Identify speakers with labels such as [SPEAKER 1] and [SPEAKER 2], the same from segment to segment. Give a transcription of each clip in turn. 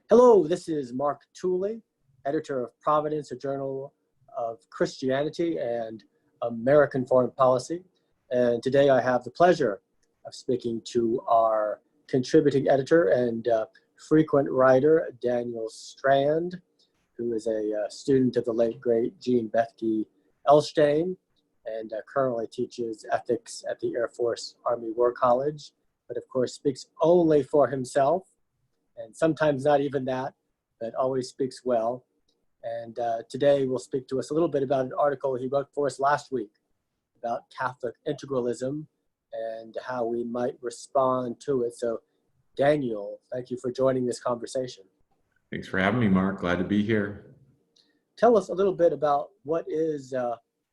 [SPEAKER 1] Hello, this is Mark Tooley, editor of Providence, a journal of Christianity and American foreign policy. And today I have the pleasure of speaking to our contributing editor and frequent writer, Daniel Strand, who is a student of the late, great Jean Bethke Elshtain, and currently teaches ethics at the Air Force Army War College, but of course speaks only for himself. And sometimes not even that, but always speaks well. And today will speak to us a little bit about an article he wrote for us last week about Catholic integralism and how we might respond to it. So Daniel, thank you for joining this conversation.
[SPEAKER 2] Thanks for having me, Mark. Glad to be here.
[SPEAKER 1] Tell us a little bit about what is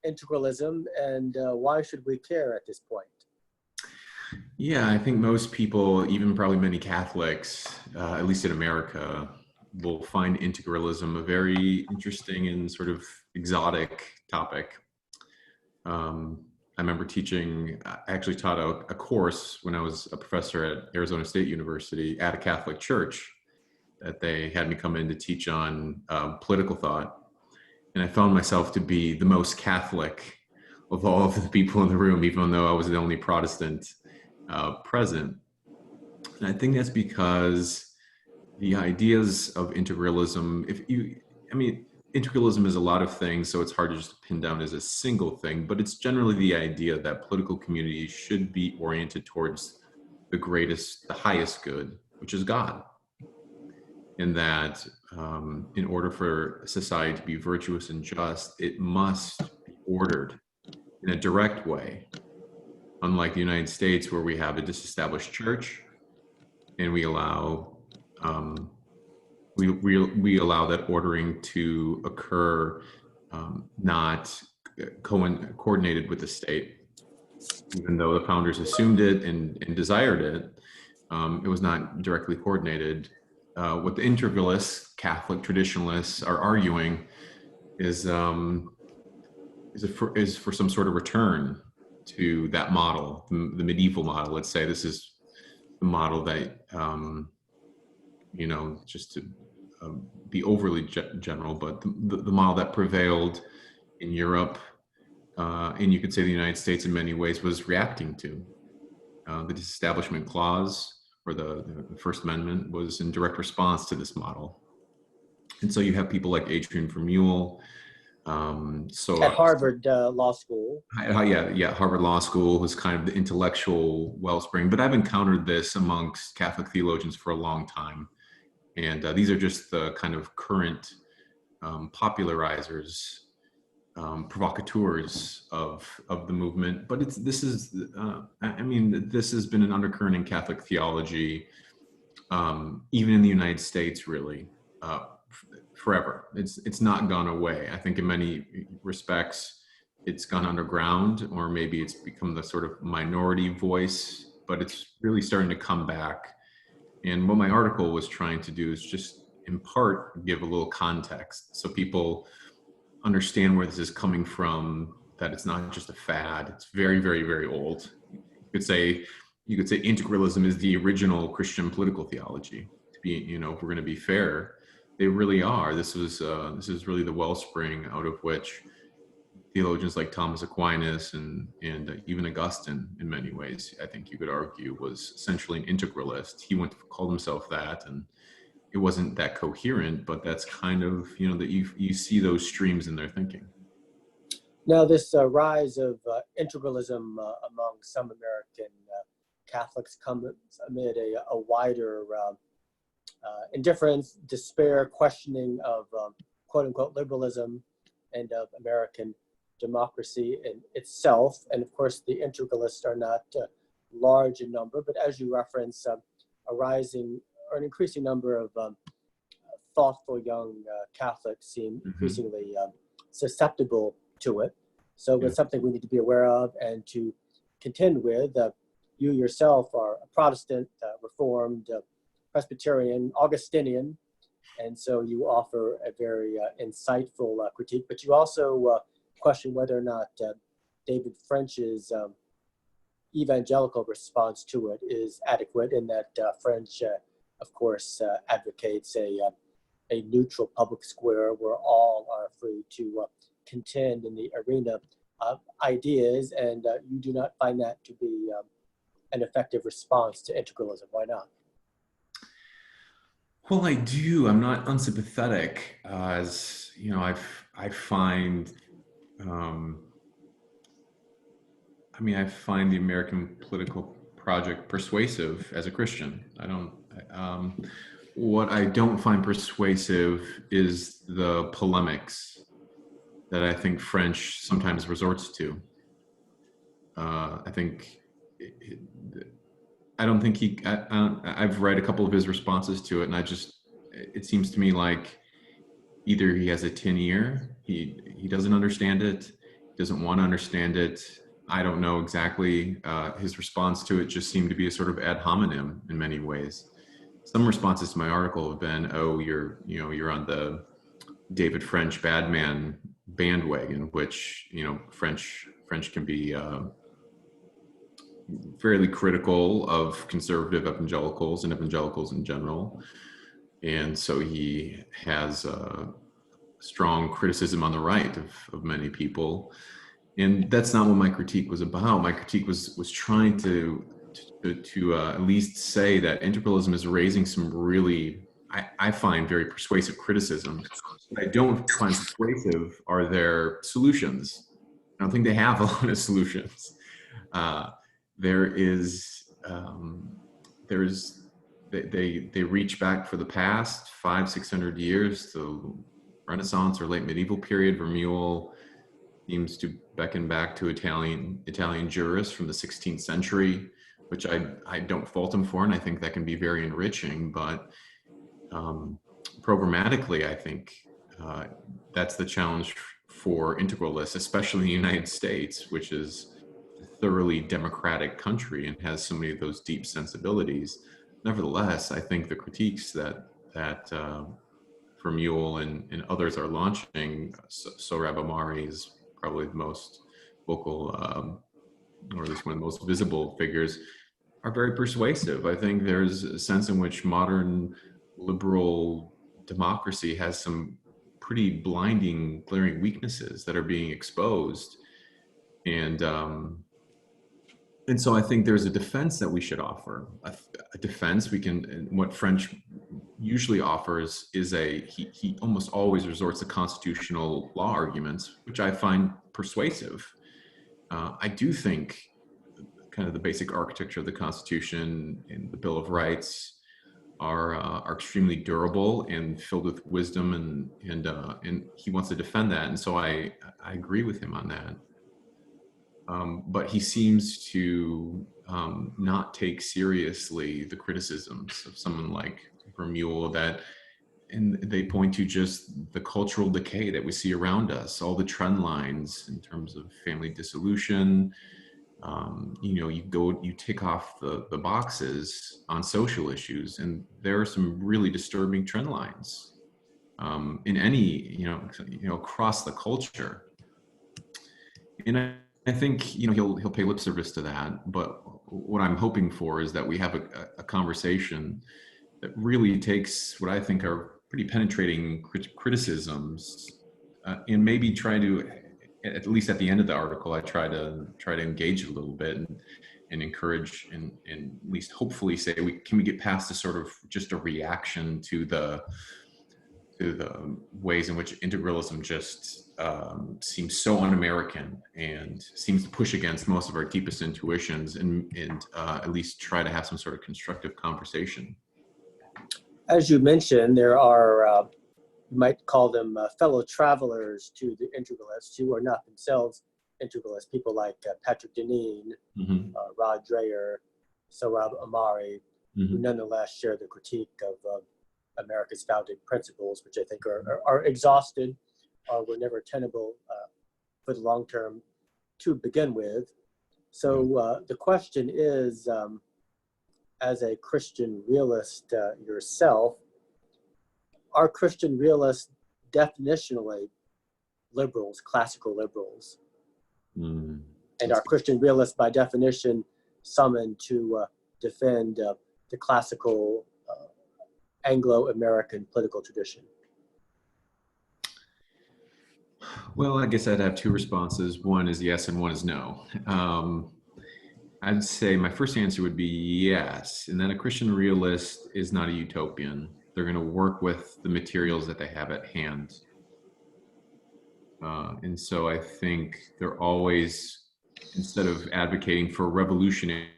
[SPEAKER 1] integralism and why should we care at this point?
[SPEAKER 2] Yeah, I think most people, even probably many Catholics, at least in America, will find integralism a very interesting and sort of exotic topic. I remember I actually taught a course when I was a professor at Arizona State University at a Catholic church that they had me come in to teach on political thought. And I found myself to be the most Catholic of all of the people in the room, even though I was the only Protestant present. And I think that's because the ideas of integralism, integralism is a lot of things, so it's hard to just pin down as a single thing, but it's generally the idea that political communities should be oriented towards the highest good, which is God. And that in order for society to be virtuous and just, it must be ordered in a direct way. Unlike the United States, where we have a disestablished church, and we allow we allow that ordering to occur, not coordinated with the state, even though the founders assumed it and desired it. It was not directly coordinated. What the integralists, Catholic traditionalists, are arguing is for some sort of return to that model, the medieval model. Let's say this is the model that, just to be overly general, but the model that prevailed in Europe, and you could say the United States in many ways was reacting to. The Disestablishment Clause, or the First Amendment, was in direct response to this model. And so you have people like Adrian Vermeule,
[SPEAKER 1] at Harvard Law School.
[SPEAKER 2] Harvard Law School was kind of the intellectual wellspring, but I've encountered this amongst Catholic theologians for a long time. And these are just the kind of current popularizers, provocateurs of the movement. But this has been an undercurrent in Catholic theology, even in the United States, really. Forever. It's not gone away. I think in many respects it's gone underground, or maybe it's become the sort of minority voice, but it's really starting to come back. And what my article was trying to do is just in part give a little context so people understand where this is coming from, that it's not just a fad. It's very, very, very old. You could say integralism is the original Christian political theology. To be, if we're going to be fair, they really are. This is really the wellspring out of which theologians like Thomas Aquinas and even Augustine, in many ways, I think you could argue, was essentially an integralist. He called himself that, and it wasn't that coherent, but that's kind of, that you see those streams in their thinking.
[SPEAKER 1] Now, this rise of integralism among some American Catholics comes amid a wider indifference, despair, questioning of quote-unquote liberalism and of American democracy in itself. And of course, the integralists are not large in number, but as you reference, an increasing number of thoughtful young Catholics seem increasingly susceptible to it. So it's something we need to be aware of and to contend with. You yourself are a Protestant, Reformed, Presbyterian, Augustinian, and so you offer a very insightful critique, but you also question whether or not David French's evangelical response to it is adequate, in that French of course, advocates a neutral public square where all are free to contend in the arena of ideas, and you do not find that to be an effective response to integralism. Why not?
[SPEAKER 2] Well, I do. I'm not unsympathetic. As you know, I find, um, I find the American political project persuasive as a Christian. I don't. What I don't find persuasive is the polemics that I think French sometimes resorts to. I think I don't think I've read a couple of his responses to it, and it seems to me like either he has a tin ear, he doesn't understand it, he doesn't want to understand it. I don't know exactly. His response to it just seemed to be a sort of ad hominem in many ways. Some responses to my article have been, "Oh, you're on the David French bad man bandwagon," which French can be fairly critical of conservative evangelicals and evangelicals in general, and so he has a strong criticism on the right of many people. And that's not what my critique was about. My critique was trying to at least say that integralism is raising some really, I find, very persuasive criticism. What I don't find persuasive are their solutions. I don't think they have a lot of solutions. They reach back for the past 500-600 years, the Renaissance or late medieval period. Vermeule seems to beckon back to Italian jurists from the 16th century, which I don't fault him for, and I think that can be very enriching. But programmatically, I think that's the challenge for integralists, especially in the United States, which is a thoroughly democratic country and has so many of those deep sensibilities. Nevertheless, I think the critiques that Vermeule and others are launching, Sohrab Ahmari is probably the most vocal, or at least one of the most visible figures, are very persuasive. I think there's a sense in which modern liberal democracy has some pretty blinding, glaring weaknesses that are being exposed. And so I think there's a defense that we should offer. A defense we can, what French usually offers is he almost always resorts to constitutional law arguments, which I find persuasive. I do think kind of the basic architecture of the Constitution and the Bill of Rights are extremely durable and filled with wisdom, and he wants to defend that, and so I agree with him on that. But he seems to not take seriously the criticisms of someone like Vermeule and they point to just the cultural decay that we see around us, all the trend lines in terms of family dissolution. You tick off the boxes on social issues, and there are some really disturbing trend lines in any, across the culture. And I think he'll pay lip service to that, but what I'm hoping for is that we have a conversation that really takes what I think are pretty penetrating criticisms and maybe try to, at least at the end of the article, I try to engage it a little bit and encourage and at least hopefully say can we get past a sort of just a reaction to the ways in which integralism just seems so un-American and seems to push against most of our deepest intuitions, and at least try to have some sort of constructive conversation.
[SPEAKER 1] As you mentioned, there are, you might call them fellow travelers to the integralists who are not themselves integralists, people like Patrick Deneen,
[SPEAKER 2] Mm-hmm.
[SPEAKER 1] Rod Dreher, Sohrab Ahmari,
[SPEAKER 2] Mm-hmm.
[SPEAKER 1] who nonetheless share the critique of America's founding principles, which I think are exhausted or were never tenable for the long term to begin with. So the question is, as a Christian realist yourself, are Christian realists definitionally liberals, classical liberals?
[SPEAKER 2] Mm.
[SPEAKER 1] And are Christian realists by definition summoned to defend the classical Anglo-American political tradition?
[SPEAKER 2] Well, I guess I'd have two responses. One is yes, and one is no. I'd say my first answer would be yes, and then a Christian realist is not a utopian. They're going to work with the materials that they have at hand. And so I think they're always, instead of advocating for revolutionary,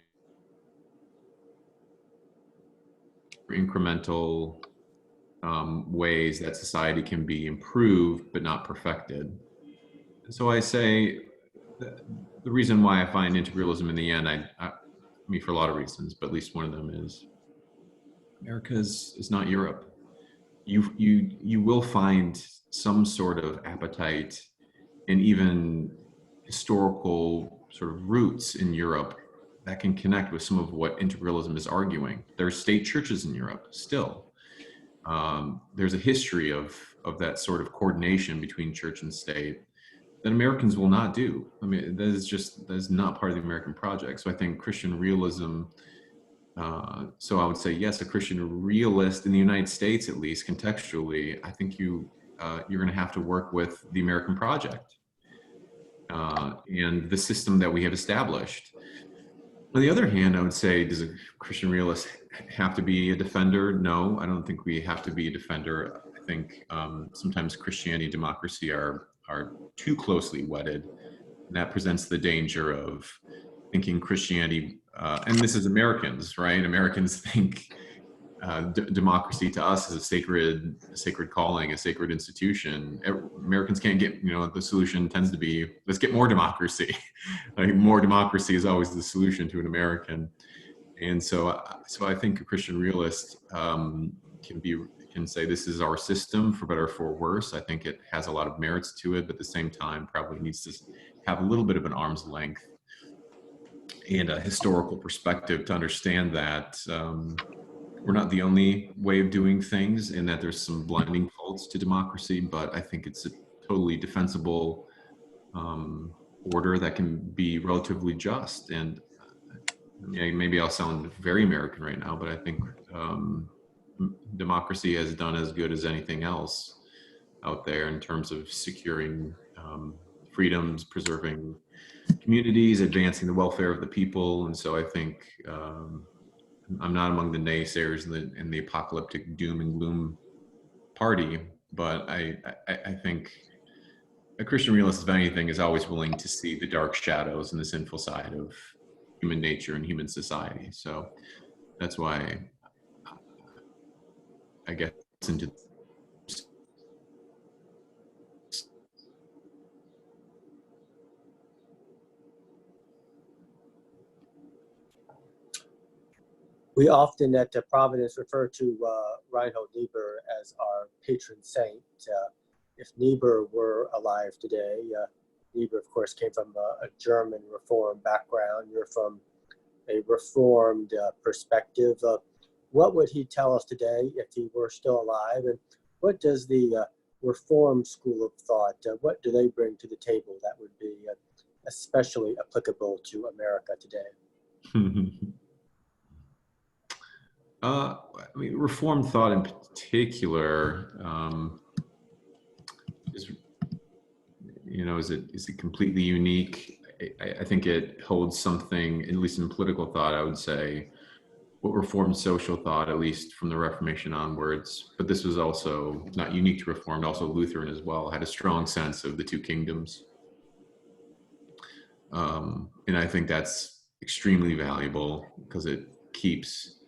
[SPEAKER 2] incremental ways that society can be improved but not perfected. So I say the reason why I find integralism in the end, I mean, for a lot of reasons, but at least one of them is America is not Europe. You will find some sort of appetite and even historical sort of roots in Europe that can connect with some of what integralism is arguing. There are state churches in Europe still. There's a history of that sort of coordination between church and state that Americans will not do. I mean, that is not part of the American project. So I think Christian realism. So I would say yes, a Christian realist in the United States, at least contextually, I think you're going to have to work with the American project and the system that we have established. On the other hand, I would say, does a Christian realist have to be a defender? No, I don't think we have to be a defender. I think sometimes Christianity and democracy are too closely wedded, and that presents the danger of thinking Christianity, and this is Americans, right? Americans think democracy to us is a sacred calling, a sacred institution. Americans can't get, the solution tends to be, let's get more democracy. Like, more democracy is always the solution to an American. And so I think a Christian realist can say this is our system, for better or for worse. I think it has a lot of merits to it, but at the same time probably needs to have a little bit of an arm's length and a historical perspective to understand that we're not the only way of doing things, and that there's some blinding faults to democracy, but I think it's a totally defensible order that can be relatively just. And maybe I'll sound very American right now, but I think democracy has done as good as anything else out there in terms of securing freedoms, preserving communities, advancing the welfare of the people. And so I think I'm not among the naysayers in the apocalyptic doom and gloom party, but I think a Christian realist, if anything, is always willing to see the dark shadows and the sinful side of human nature and human society. So that's why I guess into
[SPEAKER 1] We often at Providence refer to Reinhold Niebuhr as our patron saint. If Niebuhr were alive today, Niebuhr, of course, came from a German Reform background. You're from a Reformed perspective. What would he tell us today if he were still alive? And what does the Reformed school of thought, what do they bring to the table that would be especially applicable to America today?
[SPEAKER 2] I mean, Reformed thought in particular is it completely unique? I think it holds something, at least in political thought, I would say, what Reformed social thought, at least from the Reformation onwards, but this was also not unique to Reformed, also Lutheran as well, had a strong sense of the two kingdoms. And I think that's extremely valuable because it keeps,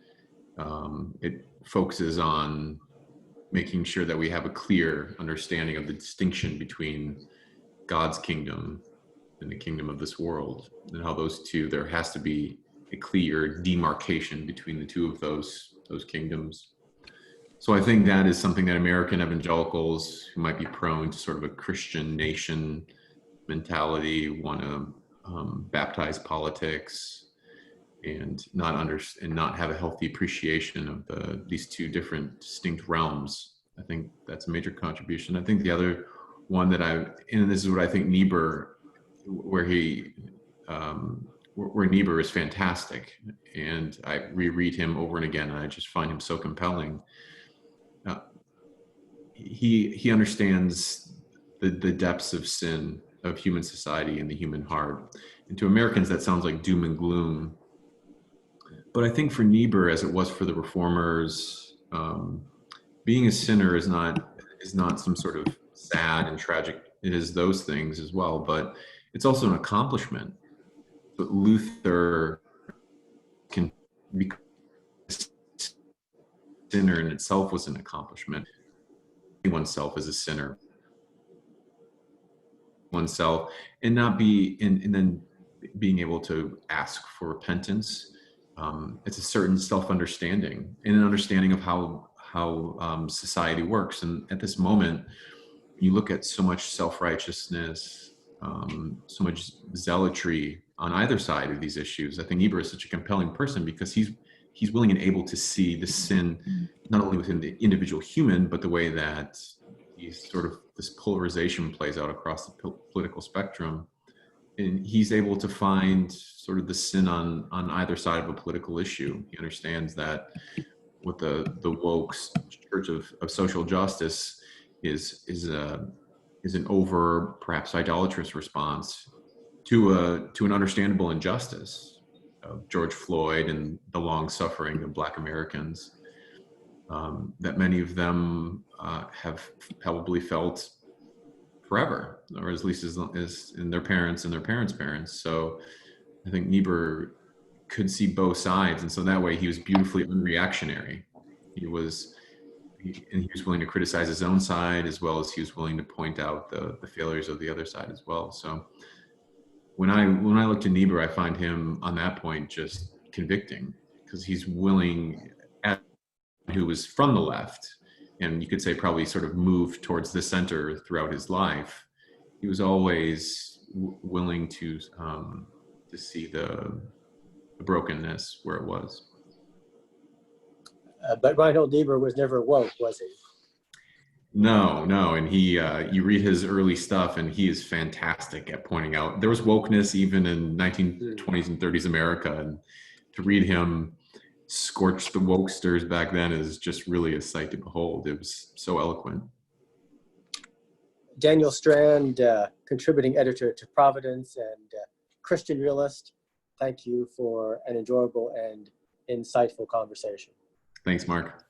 [SPEAKER 2] it focuses on making sure that we have a clear understanding of the distinction between God's kingdom and the kingdom of this world, and how those two, there has to be a clear demarcation between the two of those kingdoms. So I think that is something that American evangelicals who might be prone to sort of a Christian nation mentality want to baptize politics and not have a healthy appreciation of these two different distinct realms. I think that's a major contribution. I think the other one and this is what I think Niebuhr, where Niebuhr is fantastic, and I reread him over and again, and I just find him so compelling, he understands the depths of sin of human society and the human heart. And to Americans, that sounds like doom and gloom. But I think for Niebuhr, as it was for the reformers, being a sinner is not some sort of sad and tragic. It is those things as well, but it's also an accomplishment. But Luther can be a sinner in itself was an accomplishment. Oneself as a sinner, oneself, and not be, and then being able to ask for repentance. It's a certain self-understanding and an understanding of how society works. And at this moment, you look at so much self-righteousness, so much zealotry on either side of these issues. I think Niebuhr is such a compelling person because he's willing and able to see the sin not only within the individual human, but the way that this polarization plays out across the political spectrum. And he's able to find sort of the sin on either side of a political issue. He understands that what the woke church of social justice is an over, perhaps idolatrous response to an understandable injustice of George Floyd and the long suffering of Black Americans, that many of them have probably felt forever, or at least as in their parents and their parents' parents. So I think Niebuhr could see both sides, and so that way he was beautifully unreactionary. He was willing to criticize his own side as well as he was willing to point out the failures of the other side as well. So when I look to Niebuhr, I find him on that point just convicting, because he's willing, who was from the left, and you could say probably sort of moved towards the center throughout his life. He was always willing to see the brokenness where it was.
[SPEAKER 1] But Reinhold Niebuhr was never woke, was he?
[SPEAKER 2] No, and he, you read his early stuff and he is fantastic at pointing out there was wokeness even in 1920s and 30s America, and to read him scorch the wokesters back then is just really a sight to behold. It was so eloquent.
[SPEAKER 1] Daniel Strand, contributing editor to Providence and Christian realist, thank you for an enjoyable and insightful conversation.
[SPEAKER 2] Thanks, Mark.